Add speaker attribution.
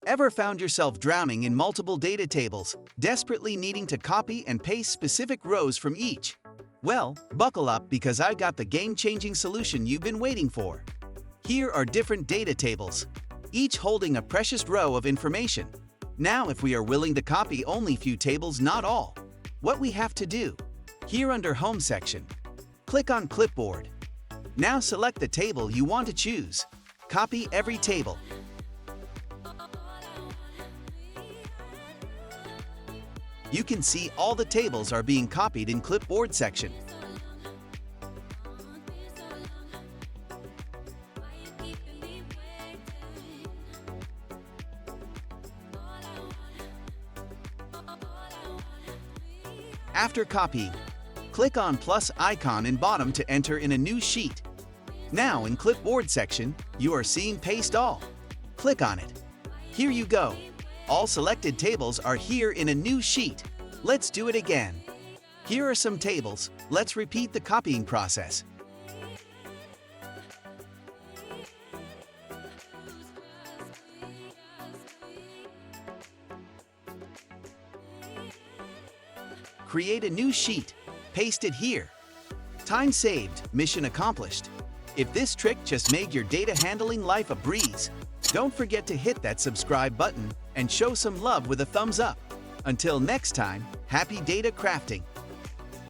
Speaker 1: Ever found yourself drowning in multiple data tables, desperately needing to copy and paste specific rows from each? Well, buckle up because I got the game-changing solution you've been waiting for. Here are different data tables, each holding a precious row of information. Now, if we are willing to copy only few tables, not all, what we have to do? Here under Home section, click on Clipboard. Now select the table you want to choose. Copy every table. You can see all the tables are being copied in Clipboard section. After copying, click on plus icon in bottom to enter in a new sheet. Now in Clipboard section, you are seeing Paste All. Click on it. Here you go. All selected tables are here in a new sheet. Let's do it again. Here are some tables. Let's repeat the copying process. Create a new sheet. Paste it here. Time saved, mission accomplished. If this trick just made your data handling life a breeze, don't forget to hit that subscribe button and show some love with a thumbs up. Until next time, happy data crafting!